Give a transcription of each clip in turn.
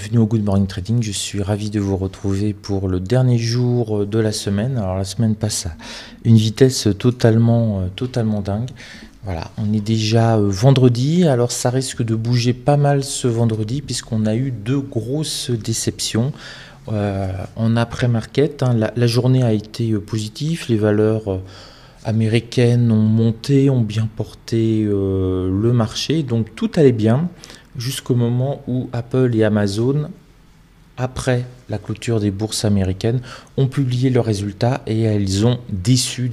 Bienvenue au Good Morning Trading, je suis ravi de vous retrouver pour le dernier jour de la semaine. Alors la semaine passe à une vitesse totalement dingue. Voilà, on est déjà vendredi, alors ça risque de bouger pas mal ce vendredi puisqu'on a eu deux grosses déceptions. En après-market, la journée a été positive, les valeurs américaines ont monté, ont bien porté le marché, donc tout allait bien jusqu'au moment où Apple et Amazon, après la clôture des bourses américaines, ont publié leurs résultats et elles ont déçu.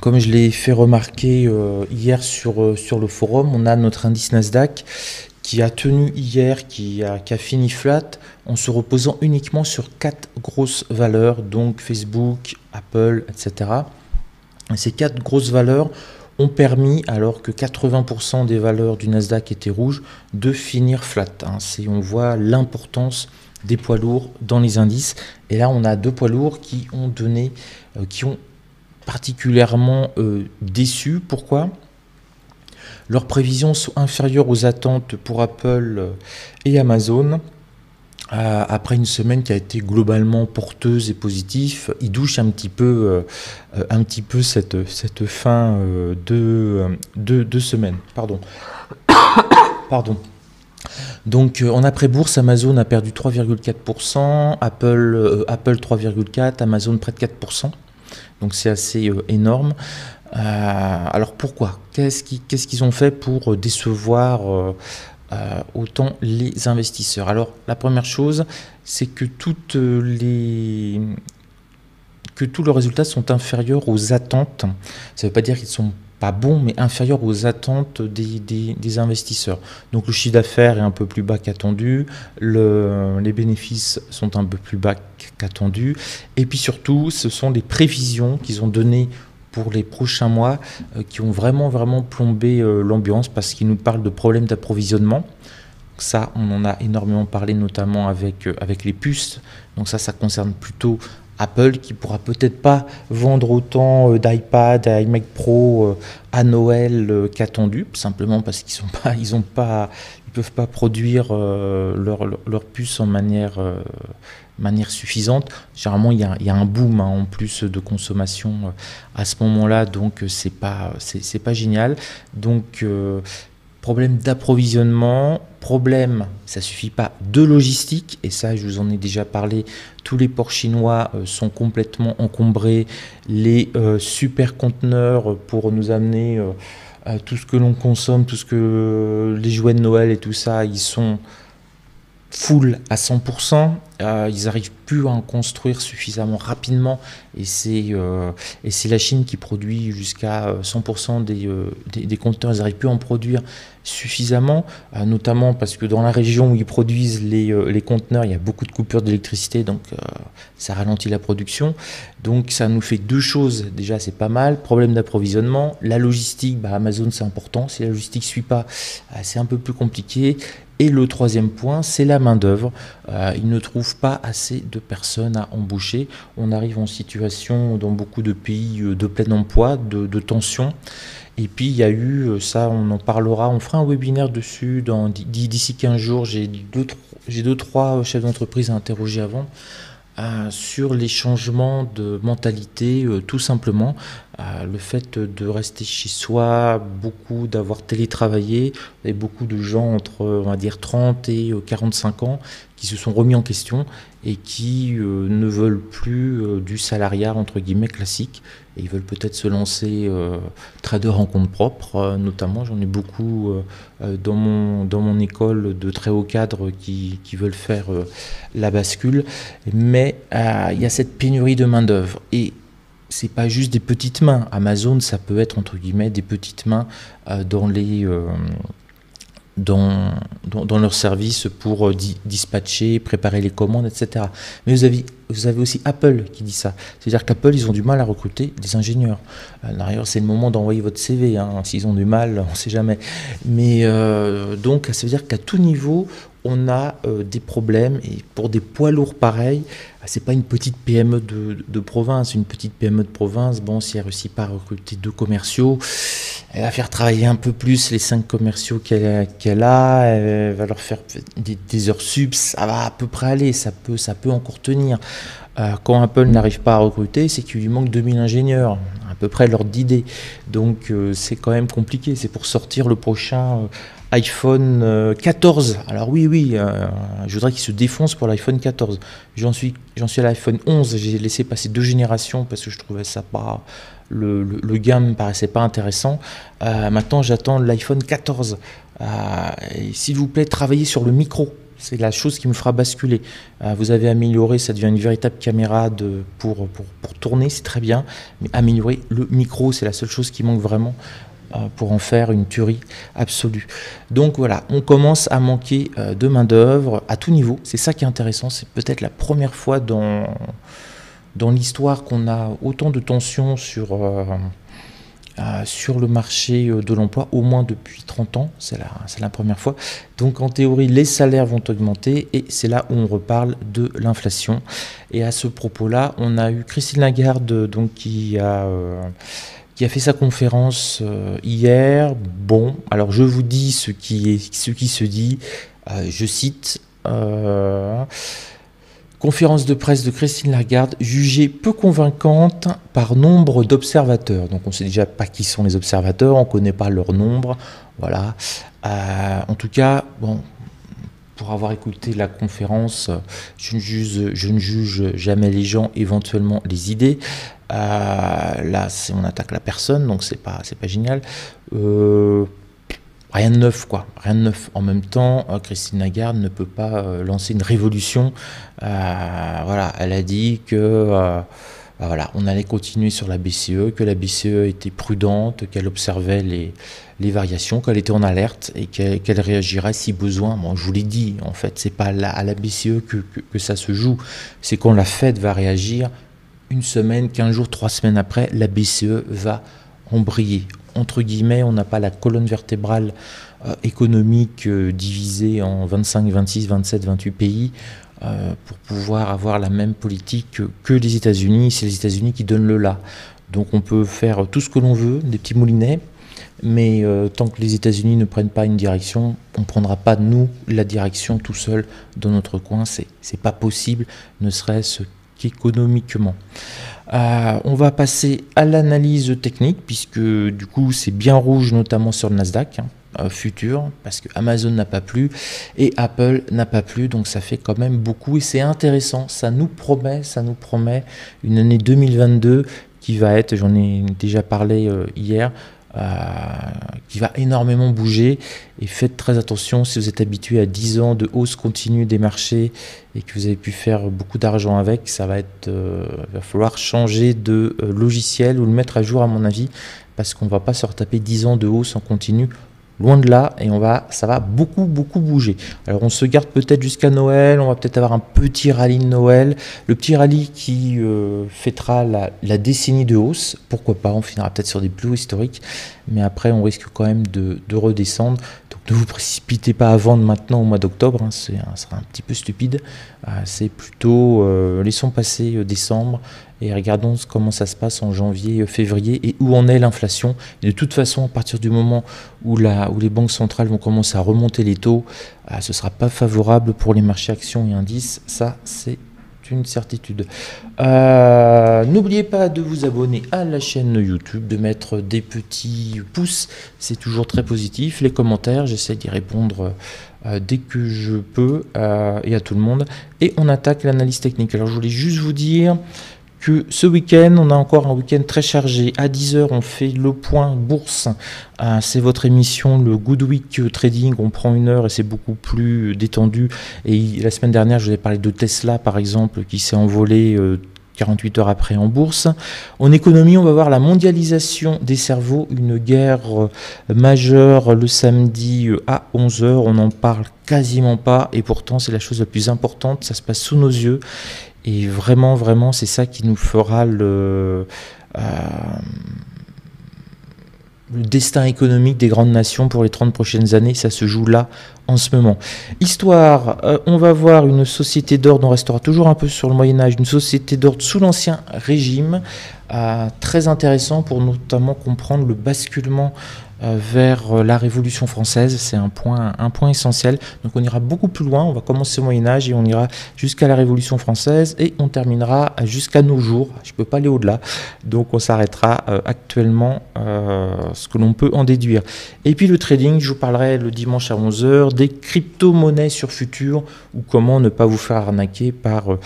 Comme je l'ai fait remarquer hier sur le forum, on a notre indice Nasdaq qui a tenu hier, qui a fini flat en se reposant uniquement sur 4 grosses valeurs, donc Facebook, Apple, etc. Et ces 4 grosses valeurs ont permis, alors que 80% des valeurs du Nasdaq étaient rouges, de finir flat. On voit l'importance des poids lourds dans les indices. Et là, on a deux poids lourds qui ont particulièrement déçu. Pourquoi ? Leurs prévisions sont inférieures aux attentes pour Apple et Amazon. Après une semaine qui a été globalement porteuse et positive, ils douchent un petit peu cette fin de semaine. Pardon. Donc en après-bourse, Amazon a perdu 3,4%, Apple 3,4%, Amazon près de 4%. Donc c'est assez énorme. Alors pourquoi ? Qu'est-ce qu'ils ont fait pour décevoir autant les investisseurs? Alors la première chose, c'est que tous leurs résultats sont inférieurs aux attentes. Ça ne veut pas dire qu'ils ne sont pas bons, mais inférieurs aux attentes des investisseurs. Donc le chiffre d'affaires est un peu plus bas qu'attendu, les bénéfices sont un peu plus bas qu'attendu, et puis surtout, ce sont les prévisions qu'ils ont données pour les prochains mois qui ont vraiment plombé l'ambiance parce qu'ils nous parlent de problèmes d'approvisionnement. Ça, on en a énormément parlé, notamment avec les puces. Donc ça concerne plutôt Apple qui pourra peut-être pas vendre autant d'iPad, d'iMac Pro à Noël qu'attendu, simplement parce qu'ils peuvent pas produire leurs puces en manière suffisante. Généralement, il y a un boom en plus de consommation à ce moment-là, donc c'est pas génial. Donc problème d'approvisionnement, ça suffit pas, de logistique, et ça je vous en ai déjà parlé, tous les ports chinois sont complètement encombrés, les super conteneurs pour nous amener tout ce que l'on consomme, les jouets de Noël et tout ça, ils sont full à 100%, ils n'arrivent plus à en construire suffisamment rapidement et c'est la Chine qui produit jusqu'à 100% des conteneurs, ils n'arrivent plus à en produire suffisamment, notamment parce que dans la région où ils produisent les conteneurs, il y a beaucoup de coupures d'électricité, donc ça ralentit la production. Donc ça nous fait deux choses, déjà c'est pas mal, problème d'approvisionnement, la logistique, Amazon c'est important, si la logistique ne suit pas, c'est un peu plus compliqué. Et le troisième point, c'est la main-d'œuvre. Ils ne trouvent pas assez de personnes à embaucher. On arrive en situation dans beaucoup de pays de plein emploi, de tension. Et puis il y a eu, ça on en parlera, on fera un webinaire dessus d'ici 15 jours. J'ai deux, trois chefs d'entreprise à interroger avant. Sur les changements de mentalité, tout simplement, le fait de rester chez soi, d'avoir télétravaillé, et beaucoup de gens entre, on va dire, 30 et 45 ans qui se sont remis en question et qui ne veulent plus du salariat entre guillemets classique, et ils veulent peut-être se lancer trader en compte propre, notamment j'en ai beaucoup dans mon école de très haut cadre qui veulent faire la bascule, mais il y a cette pénurie de main d'œuvre et c'est pas juste des petites mains. Amazon, ça peut être entre guillemets des petites mains dans leurs services pour dispatcher, préparer les commandes, etc. Mais vous avez vous avez aussi Apple qui dit ça. C'est-à-dire qu'Apple, ils ont du mal à recruter des ingénieurs. D'ailleurs, c'est le moment d'envoyer votre CV. Hein. S'ils ont du mal, on ne sait jamais. Mais donc, ça veut dire qu'à tout niveau, on a des problèmes. Et pour des poids lourds pareils, c'est pas une petite PME de province. Une petite PME de province, bon, si elle ne réussit pas à recruter 2 commerciaux, elle va faire travailler un peu plus les 5 commerciaux qu'elle a. Elle va leur faire des heures subs. Ça va à peu près aller. Ça peut encore tenir. Quand Apple n'arrive pas à recruter, c'est qu'il lui manque 2000 ingénieurs, à peu près l'ordre d'idée. Donc c'est quand même compliqué. C'est pour sortir le prochain iPhone 14. Alors oui, je voudrais qu'il se défonce pour l'iPhone 14. J'en suis à l'iPhone 11. J'ai laissé passer 2 générations parce que je trouvais ça pas... Le gain me paraissait pas intéressant. Maintenant, j'attends l'iPhone 14. Et s'il vous plaît, travaillez sur le micro. C'est la chose qui me fera basculer. Vous avez amélioré, ça devient une véritable caméra pour tourner, c'est très bien. Mais améliorer le micro, c'est la seule chose qui manque vraiment pour en faire une tuerie absolue. Donc voilà, on commence à manquer de main-d'œuvre à tout niveau. C'est ça qui est intéressant. C'est peut-être la première fois dans l'histoire qu'on a autant de tensions sur le marché de l'emploi, au moins depuis 30 ans, c'est la première fois. Donc en théorie, les salaires vont augmenter et c'est là où on reparle de l'inflation. Et à ce propos-là, on a eu Christine Lagarde donc, qui a fait sa conférence hier. Bon, alors je vous dis ce qui se dit, je cite... Conférence de presse de Christine Lagarde, jugée peu convaincante par nombre d'observateurs. Donc on ne sait déjà pas qui sont les observateurs, on ne connaît pas leur nombre. Voilà. En tout cas, bon, pour avoir écouté la conférence, je ne juge jamais les gens, éventuellement les idées. Là, on attaque la personne, donc c'est pas génial. Rien de neuf, quoi. Rien de neuf. En même temps, Christine Lagarde ne peut pas lancer une révolution. Voilà, elle a dit que voilà, on allait continuer sur la BCE, que la BCE était prudente, qu'elle observait les variations, qu'elle était en alerte et qu'elle réagirait si besoin. Bon, je vous l'ai dit, en fait, c'est pas à la BCE que ça se joue. C'est quand la Fed va réagir, 1 semaine, 15 jours, 3 semaines après, la BCE va embrayer. Entre guillemets, on n'a pas la colonne vertébrale économique divisée en 25, 26, 27, 28 pays pour pouvoir avoir la même politique que les États-Unis. C'est les États-Unis qui donnent le là. Donc on peut faire tout ce que l'on veut, des petits moulinets, mais tant que les États-Unis ne prennent pas une direction, on ne prendra pas, nous, la direction tout seul dans notre coin. C'est pas possible, ne serait-ce qu'économiquement. On va passer à l'analyse technique, puisque du coup c'est bien rouge, notamment sur le Nasdaq futur, parce que Amazon n'a pas plu et Apple n'a pas plu, donc ça fait quand même beaucoup et c'est intéressant. Ça nous promet une année 2022 qui va être, j'en ai déjà parlé hier, qui va énormément bouger, et faites très attention si vous êtes habitué à 10 ans de hausse continue des marchés et que vous avez pu faire beaucoup d'argent avec, ça va être, va falloir changer de logiciel ou le mettre à jour à mon avis, parce qu'on va pas se retaper 10 ans de hausse en continu. Loin de là, et ça va beaucoup bouger. Alors on se garde peut-être jusqu'à Noël, on va peut-être avoir un petit rallye de Noël, le petit rallye qui fêtera la décennie de hausse, pourquoi pas, on finira peut-être sur des plus hauts historiques, mais après on risque quand même de redescendre. Donc ne vous précipitez pas à vendre maintenant au mois d'octobre, hein, ça sera un petit peu stupide, c'est plutôt laissons passer décembre, et regardons comment ça se passe en janvier, février, et où en est l'inflation. Et de toute façon, à partir du moment où les banques centrales vont commencer à remonter les taux, ce ne sera pas favorable pour les marchés actions et indices. Ça, c'est une certitude. N'oubliez pas de vous abonner à la chaîne YouTube, de mettre des petits pouces, c'est toujours très positif. Les commentaires, j'essaie d'y répondre dès que je peux, et à tout le monde. Et on attaque l'analyse technique. Alors je voulais juste vous dire que ce week-end, on a encore un week-end très chargé. À 10h, on fait le point bourse. C'est votre émission, le Good Week Trading. On prend 1 heure et c'est beaucoup plus détendu. Et la semaine dernière, je vous ai parlé de Tesla, par exemple, qui s'est envolé 48 heures après en bourse. En économie, on va voir la mondialisation des cerveaux, une guerre majeure le samedi à 11 heures. On n'en parle quasiment pas et pourtant c'est la chose la plus importante, ça se passe sous nos yeux et vraiment, vraiment, c'est ça qui nous fera le destin économique des grandes nations pour les 30 prochaines années, ça se joue là en ce moment. Histoire, on va voir une société d'ordre, on restera toujours un peu sur le Moyen-Âge, une société d'ordre sous l'Ancien Régime, très intéressant pour notamment comprendre le basculement vers la Révolution française, c'est un point essentiel. Donc on ira beaucoup plus loin, on va commencer au Moyen-Âge et on ira jusqu'à la Révolution française et on terminera jusqu'à nos jours, je ne peux pas aller au-delà, donc on s'arrêtera actuellement ce que l'on peut en déduire. Et puis le trading, je vous parlerai le dimanche à 11 heures des crypto-monnaies sur futur ou comment ne pas vous faire arnaquer par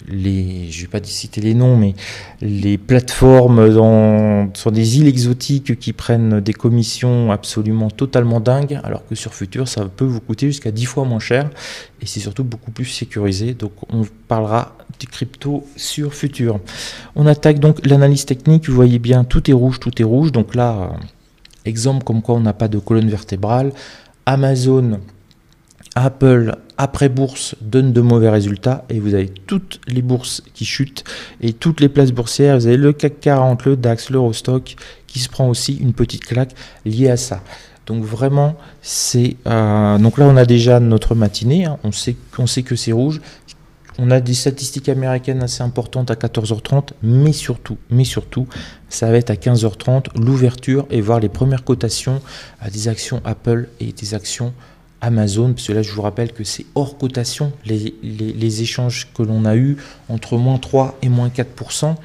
je ne vais pas citer les noms, mais les plateformes sur des îles exotiques qui prennent des commissions absolument totalement dingues, alors que sur Futur, ça peut vous coûter jusqu'à 10 fois moins cher, et c'est surtout beaucoup plus sécurisé. Donc on parlera des cryptos sur Futur. On attaque donc l'analyse technique, vous voyez bien, tout est rouge, donc là, exemple comme quoi on n'a pas de colonne vertébrale. Amazon, Apple, après bourse, donne de mauvais résultats et vous avez toutes les bourses qui chutent et toutes les places boursières. Vous avez le CAC 40, le DAX, l'Eurostock qui se prend aussi une petite claque liée à ça. Donc vraiment, c'est donc là on a déjà notre matinée, hein, on sait que c'est rouge. On a des statistiques américaines assez importantes à 14h30, mais surtout, ça va être à 15h30 l'ouverture et voir les premières cotations à des actions Apple et des actions Amazon, parce que là je vous rappelle que c'est hors cotation les échanges que l'on a eu entre moins 3 et moins 4%.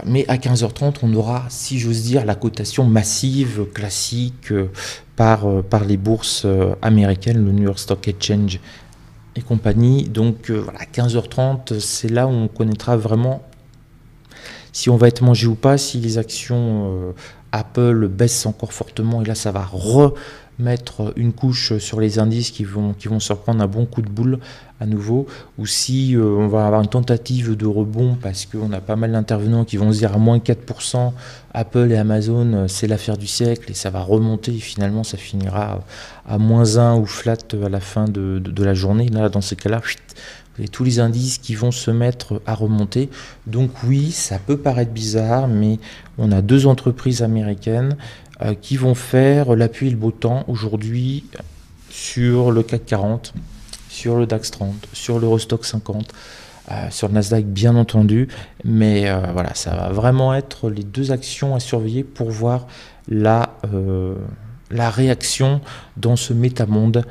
Mais à 15h30 on aura, si j'ose dire, la cotation massive, classique, par les bourses américaines, le New York Stock Exchange et compagnie. Donc voilà, 15h30 c'est là où on connaîtra vraiment si on va être mangé ou pas, si les actions Apple baissent encore fortement, et là ça va remettre une couche sur les indices qui vont se reprendre un bon coup de boule à nouveau, ou si on va avoir une tentative de rebond parce qu'on a pas mal d'intervenants qui vont se dire à moins 4%, Apple et Amazon c'est l'affaire du siècle et ça va remonter et finalement ça finira à moins 1 ou flat à la fin de la journée. Là dans ces cas-là, et tous les indices qui vont se mettre à remonter. Donc oui, ça peut paraître bizarre, mais on a deux entreprises américaines qui vont faire l'appui et le beau temps aujourd'hui sur le CAC 40, sur le DAX 30, sur l'Eurostock 50, sur le Nasdaq bien entendu. Mais voilà, ça va vraiment être les deux actions à surveiller pour voir la réaction dans ce métamonde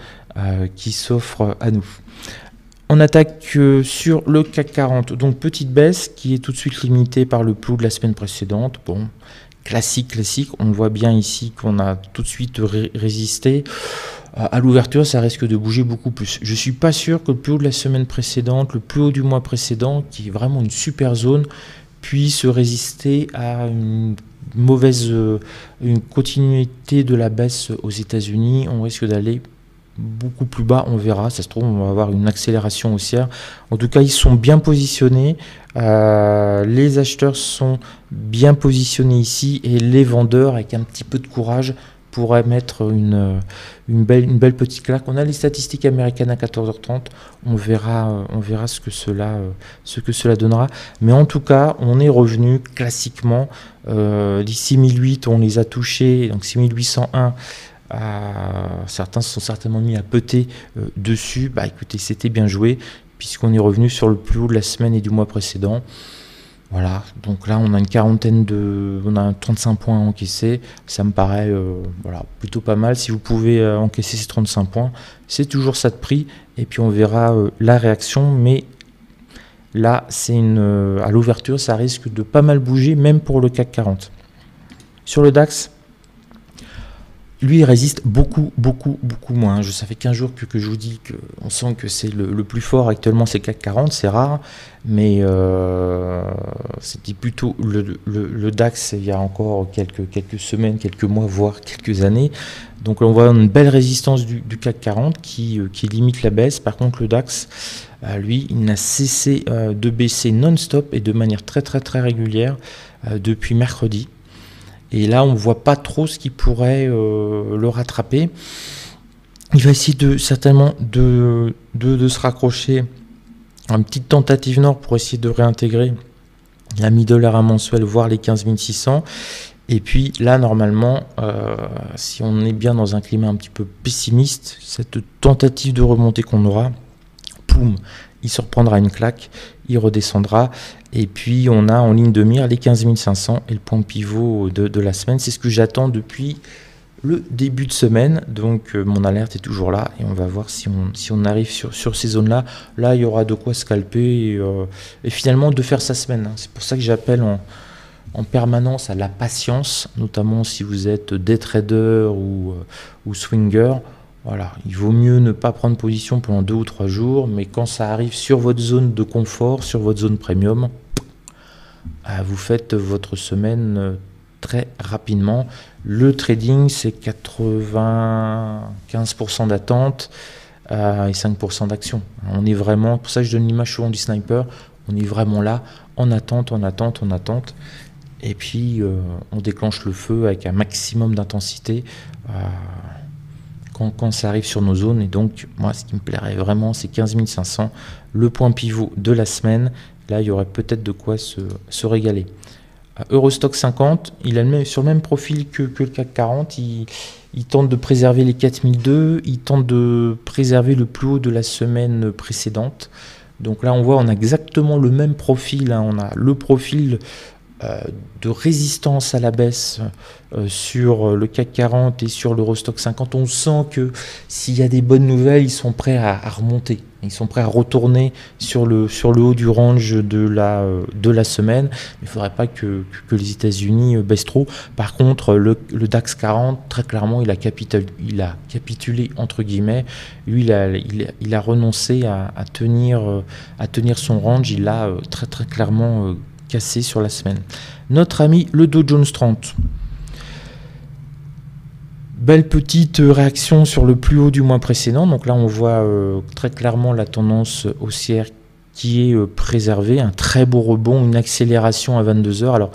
qui s'offre à nous. On attaque sur le CAC 40, donc petite baisse qui est tout de suite limitée par le plus haut de la semaine précédente. Bon, classique, on voit bien ici qu'on a tout de suite résisté. À l'ouverture, ça risque de bouger beaucoup plus. Je ne suis pas sûr que le plus haut de la semaine précédente, le plus haut du mois précédent, qui est vraiment une super zone, puisse résister à une continuité de la baisse aux États-Unis. On risque d'aller beaucoup plus bas, on verra, ça se trouve on va avoir une accélération haussière. En tout cas ils sont bien positionnés, les acheteurs sont bien positionnés ici et les vendeurs avec un petit peu de courage pourraient mettre une belle petite claque. On a les statistiques américaines à 14h30, on verra ce que cela donnera, mais en tout cas on est revenu classiquement, les 6008 on les a touchés, donc 6801. Certains se sont certainement mis à peter dessus. Bah écoutez, c'était bien joué puisqu'on est revenu sur le plus haut de la semaine et du mois précédent. Voilà, donc là on a on a 35 points à encaisser, ça me paraît plutôt pas mal. Si vous pouvez encaisser ces 35 points, c'est toujours ça de prix et puis on verra la réaction, mais là c'est à l'ouverture ça risque de pas mal bouger même pour le CAC 40. Sur le DAX, lui, il résiste beaucoup moins. Ça fait 15 jours que je vous dis qu'on sent que c'est le plus fort actuellement, c'est CAC 40, c'est rare, mais c'était plutôt le DAX il y a encore quelques semaines, quelques mois, voire quelques années. Donc on voit une belle résistance du CAC 40 qui limite la baisse. Par contre, le DAX, lui, il n'a cessé de baisser non-stop et de manière très régulière depuis mercredi. Et là, on ne voit pas trop ce qui pourrait le rattraper. Il va essayer certainement de se raccrocher à une petite tentative nord pour essayer de réintégrer la middle area mensuelle, voire les 15 600. Et puis là, normalement, si on est bien dans un climat un petit peu pessimiste, cette tentative de remontée qu'on aura, poum, il se reprendra une claque, il redescendra. Et puis on a en ligne de mire les 15 500 et le point pivot de la semaine. C'est ce que j'attends depuis le début de semaine. Donc mon alerte est toujours là et on va voir si on arrive sur ces zones-là. Là, il y aura de quoi scalper et finalement de faire sa semaine. C'est pour ça que j'appelle en permanence à la patience, notamment si vous êtes day trader ou swinger. Voilà, il vaut mieux ne pas prendre position pendant 2 ou 3 jours, mais quand ça arrive sur votre zone de confort, sur votre zone premium, vous faites votre semaine très rapidement. Le trading, c'est 95% d'attente et 5% d'action. On est vraiment, pour ça que je donne l'image souvent du sniper, on est vraiment là, en attente. Et puis, on déclenche le feu avec un maximum d'intensité quand ça arrive sur nos zones. Et donc, moi, ce qui me plairait vraiment, c'est 15 500, le point pivot de la semaine. Là, il y aurait peut-être de quoi se régaler. Eurostock 50, il a sur le même profil que le CAC 40. Il tente de préserver les 4002, il tente de préserver le plus haut de la semaine précédente. Donc là, on voit, on a exactement le même profil. On a le profil de résistance à la baisse sur le CAC 40 et sur l'Eurostock 50. On sent que s'il y a des bonnes nouvelles, ils sont prêts à remonter. Ils sont prêts à retourner sur le haut du range de la semaine. Il ne faudrait pas que les États-Unis baissent trop. Par contre, le DAX 40, très clairement, il a capitulé entre guillemets. Lui, il a renoncé à tenir son range. Il l'a très clairement cassé sur la semaine. Notre ami le Dow Jones 30. Belle petite réaction sur le plus haut du mois précédent. Donc là, on voit très clairement la tendance haussière qui est préservée. Un très beau rebond, une accélération à 22 heures. Alors,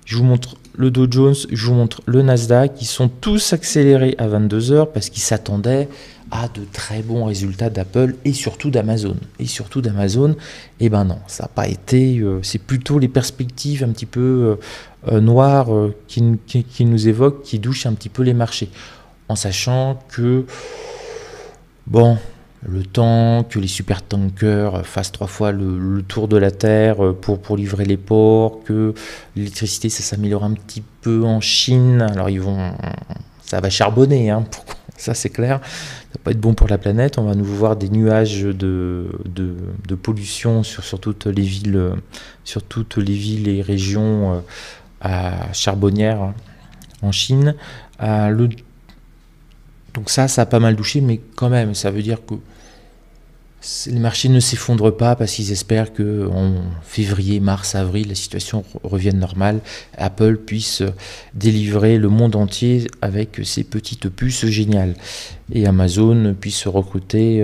je vous montre le Dow Jones, je vous montre le Nasdaq. Ils sont tous accélérés à 22 heures parce qu'ils s'attendaient à de très bons résultats d'Apple et surtout d'Amazon. Et ben non, ça n'a pas été. C'est plutôt les perspectives un petit peu noires qui nous évoquent, qui douchent un petit peu les marchés. En sachant que, bon, le temps que les supertankers fassent 3 fois le tour de la Terre pour livrer les ports, que l'électricité, ça s'améliore un petit peu en Chine. Alors ça va charbonner, hein, ça c'est clair. Ça va pas être bon pour la planète. On va nous voir des nuages de pollution sur toutes les villes, et régions charbonnières hein, en Chine. Donc ça a pas mal touché, mais quand même, ça veut dire que les marchés ne s'effondrent pas parce qu'ils espèrent qu'en février, mars, avril, la situation revienne normale. Apple puisse délivrer le monde entier avec ses petites puces géniales. Et Amazon puisse se recruter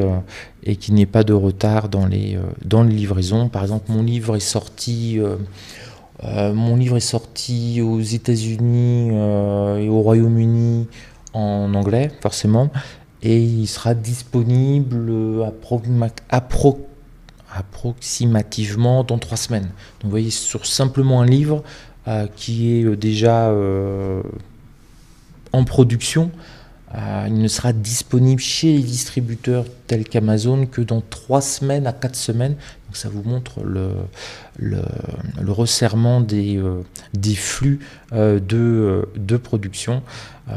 et qu'il n'y ait pas de retard dans les livraisons. Par exemple, mon livre est sorti aux États-Unis et au Royaume-Uni en anglais, forcément. Et il sera disponible approximativement dans 3 semaines. Donc vous voyez, sur simplement un livre qui est déjà en production, il ne sera disponible chez les distributeurs tels qu'Amazon que dans 3 semaines à 4 semaines. Donc ça vous montre le resserrement des flux de production.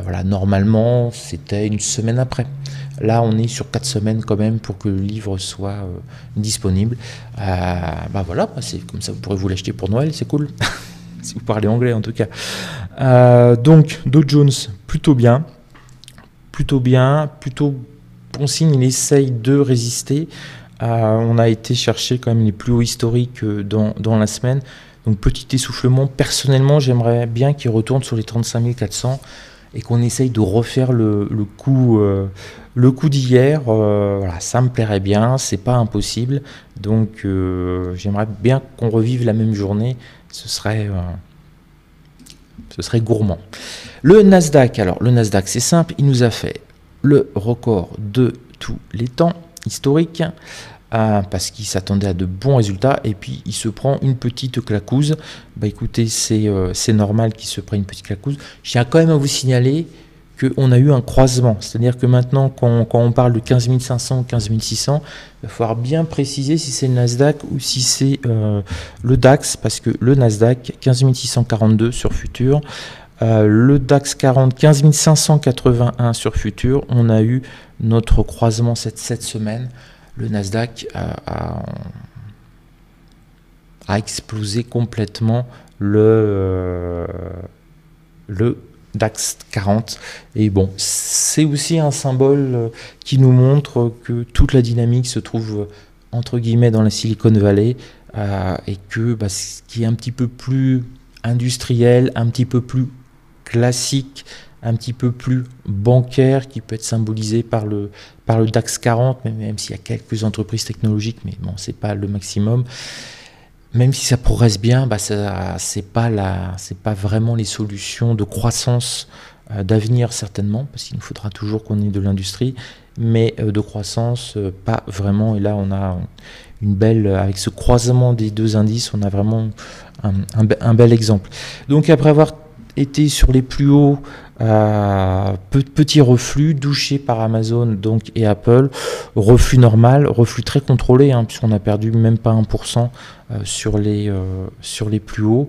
Voilà, normalement, c'était une semaine après. Là, on est sur 4 semaines quand même pour que le livre soit disponible. Voilà, c'est comme ça, vous pourrez vous l'acheter pour Noël, c'est cool. Si vous parlez anglais en tout cas. Donc, Dow Jones, plutôt bien. plutôt bien, plutôt bon signe, il essaye de résister. On a été chercher quand même les plus hauts historiques dans la semaine. Donc petit essoufflement. Personnellement, j'aimerais bien qu'il retourne sur les 35 400 et qu'on essaye de refaire le coup d'hier. Voilà, ça me plairait bien, c'est pas impossible. Donc j'aimerais bien qu'on revive la même journée. Ce serait gourmand. Le Nasdaq, alors le Nasdaq c'est simple, il nous a fait le record de tous les temps historique, parce qu'il s'attendait à de bons résultats et puis il se prend une petite claquouse. Bah écoutez, c'est normal qu'il se prenne une petite claquouse. Je tiens quand même à vous signaler qu'on a eu un croisement, c'est-à-dire que maintenant quand on parle de 15 500 ou 15 600, il va falloir bien préciser si c'est le Nasdaq ou si c'est le DAX, parce que le Nasdaq 15 642 sur futur, le DAX 40 15 581 sur futur. On a eu notre croisement cette semaine. Le Nasdaq a explosé complètement le DAX 40. Et bon, c'est aussi un symbole qui nous montre que toute la dynamique se trouve entre guillemets dans la Silicon Valley, et que ce qui est un petit peu plus industriel, un petit peu plus classique, un petit peu plus bancaire, qui peut être symbolisé par le DAX 40, même s'il y a quelques entreprises technologiques, mais bon, c'est pas le maximum. Même si ça progresse bien, c'est pas vraiment les solutions de croissance d'avenir, certainement, parce qu'il nous faudra toujours qu'on ait de l'industrie, mais de croissance, pas vraiment. Et là, on a une belle, avec ce croisement des deux indices, on a vraiment un bel exemple. Donc après avoir été sur les plus hauts, petit reflux douché par Amazon donc et Apple, reflux normal, reflux très contrôlé, puisqu'on a perdu même pas 1% sur les plus hauts.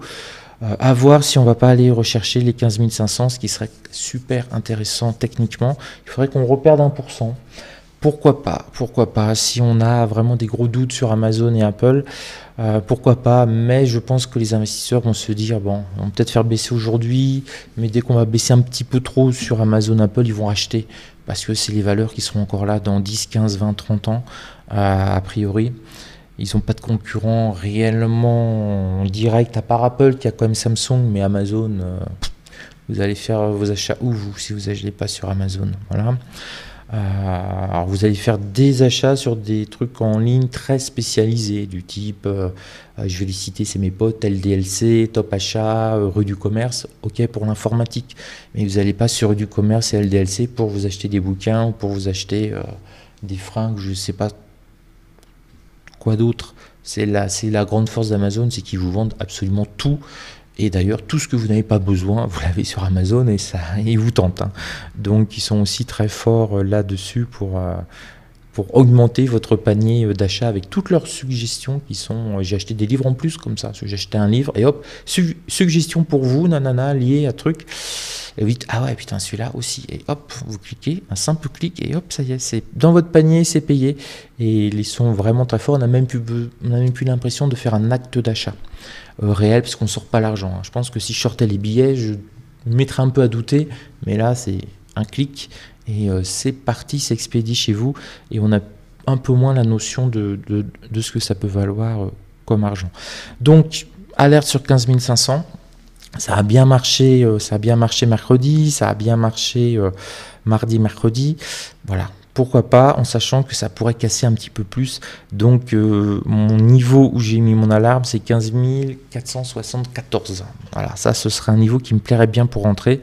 À voir si on va pas aller rechercher les 15 500, ce qui serait super intéressant techniquement. Il faudrait qu'on reperde 1%. Pourquoi pas, si on a vraiment des gros doutes sur Amazon et Apple, pourquoi pas, mais je pense que les investisseurs vont se dire, bon, on va peut-être faire baisser aujourd'hui, mais dès qu'on va baisser un petit peu trop sur Amazon, Apple, ils vont acheter, parce que c'est les valeurs qui seront encore là dans 10, 15, 20, 30 ans, a priori. Ils n'ont pas de concurrents réellement direct, à part Apple, qui a quand même Samsung, mais Amazon, vous allez faire vos achats où, vous, si vous n'achetez pas sur Amazon, voilà. Alors vous allez faire des achats sur des trucs en ligne très spécialisés, du type, je vais les citer, c'est mes potes, LDLC, Top Achat, Rue du Commerce, ok pour l'informatique, mais vous n'allez pas sur Rue du Commerce et LDLC pour vous acheter des bouquins ou pour vous acheter des fringues, je ne sais pas quoi d'autre. C'est la grande force d'Amazon, c'est qu'ils vous vendent absolument tout. Et d'ailleurs, tout ce que vous n'avez pas besoin, vous l'avez sur Amazon et ils vous tentent. Donc, ils sont aussi très forts là-dessus pour augmenter votre panier d'achat avec toutes leurs suggestions qui sont... J'ai acheté des livres en plus comme ça. J'ai acheté un livre et hop, suggestion pour vous, nanana, lié à truc. Et vous dites, ah ouais, putain, celui-là aussi. Et hop, vous cliquez, un simple clic et hop, ça y est, c'est dans votre panier, c'est payé. Et ils sont vraiment très forts. On a même plus l'impression de faire un acte d'achat réel, parce qu'on ne sort pas l'argent. Je pense que si je sortais les billets, je mettrais un peu à douter, mais là c'est un clic et c'est parti, c'est expédié chez vous, et on a un peu moins la notion de ce que ça peut valoir comme argent. Donc alerte sur 15 500, ça a bien marché mercredi, ça a bien marché mardi, mercredi, voilà. Pourquoi pas, en sachant que ça pourrait casser un petit peu plus. Donc, mon niveau où j'ai mis mon alarme, c'est 15 474. Voilà, ça, ce serait un niveau qui me plairait bien pour rentrer.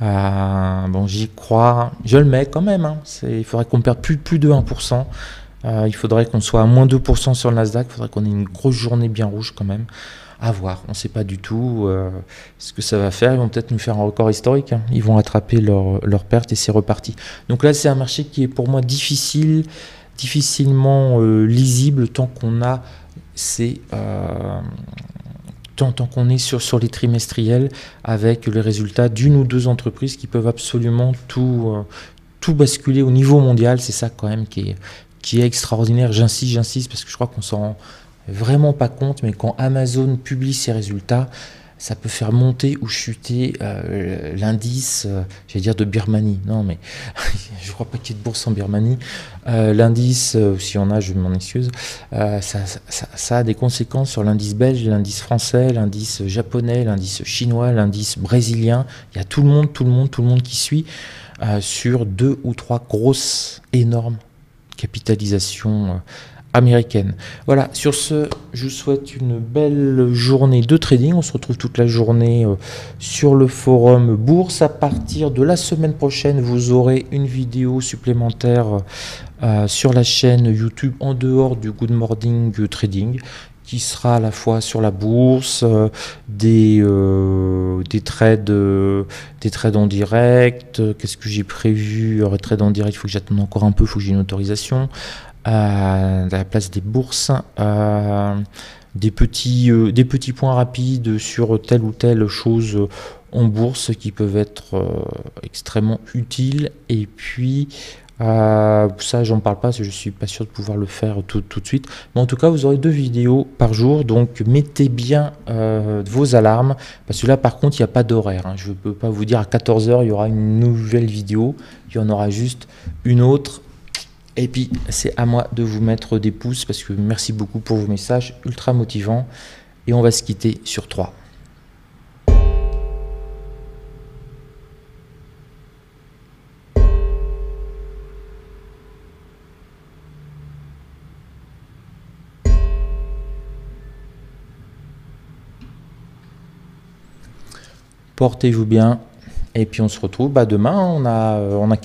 Bon, j'y crois. Je le mets quand même. Il faudrait qu'on perde plus de 1%. Il faudrait qu'on soit à moins 2% sur le Nasdaq. Il faudrait qu'on ait une grosse journée bien rouge quand même. À voir, on ne sait pas du tout ce que ça va faire. Ils vont peut-être nous faire un record historique. Ils vont attraper leur perte et c'est reparti. Donc là, c'est un marché qui est pour moi difficilement lisible tant qu'on a tant qu'on est sur les trimestriels avec les résultats d'une ou deux entreprises qui peuvent absolument tout basculer au niveau mondial. C'est ça quand même qui est extraordinaire. J'insiste parce que je crois qu'on s'en rend vraiment pas compte, mais quand Amazon publie ses résultats, ça peut faire monter ou chuter l'indice, j'allais dire de Birmanie. Non, mais je crois pas qu'il y ait de bourse en Birmanie. L'indice, s'il y en a, je m'en excuse, ça a des conséquences sur l'indice belge, l'indice français, l'indice japonais, l'indice chinois, l'indice brésilien. Il y a tout le monde qui suit sur 2 ou 3 grosses, énormes capitalisations américaine. Voilà, sur ce, je vous souhaite une belle journée de trading. On se retrouve toute la journée sur le forum Bourse. À partir de la semaine prochaine, vous aurez une vidéo supplémentaire sur la chaîne YouTube en dehors du Good Morning Trading, qui sera à la fois sur la bourse, des trades en direct. Qu'est-ce que j'ai prévu? Trade en direct, il faut que j'attende encore un peu, il faut que j'ai une autorisation. À la place des bourses, des petits points rapides sur telle ou telle chose en bourse qui peuvent être extrêmement utiles. Et puis ça, j'en parle pas parce que je suis pas sûr de pouvoir le faire tout de suite. Mais en tout cas, vous aurez 2 vidéos par jour, donc mettez bien vos alarmes, parce que là, par contre, il n'y a pas d'horaire. Je ne peux pas vous dire à 14 h il y aura une nouvelle vidéo, il y en aura juste une autre. Et puis, c'est à moi de vous mettre des pouces parce que merci beaucoup pour vos messages ultra motivants. Et on va se quitter sur 3. Portez-vous bien. Et puis, on se retrouve demain. On a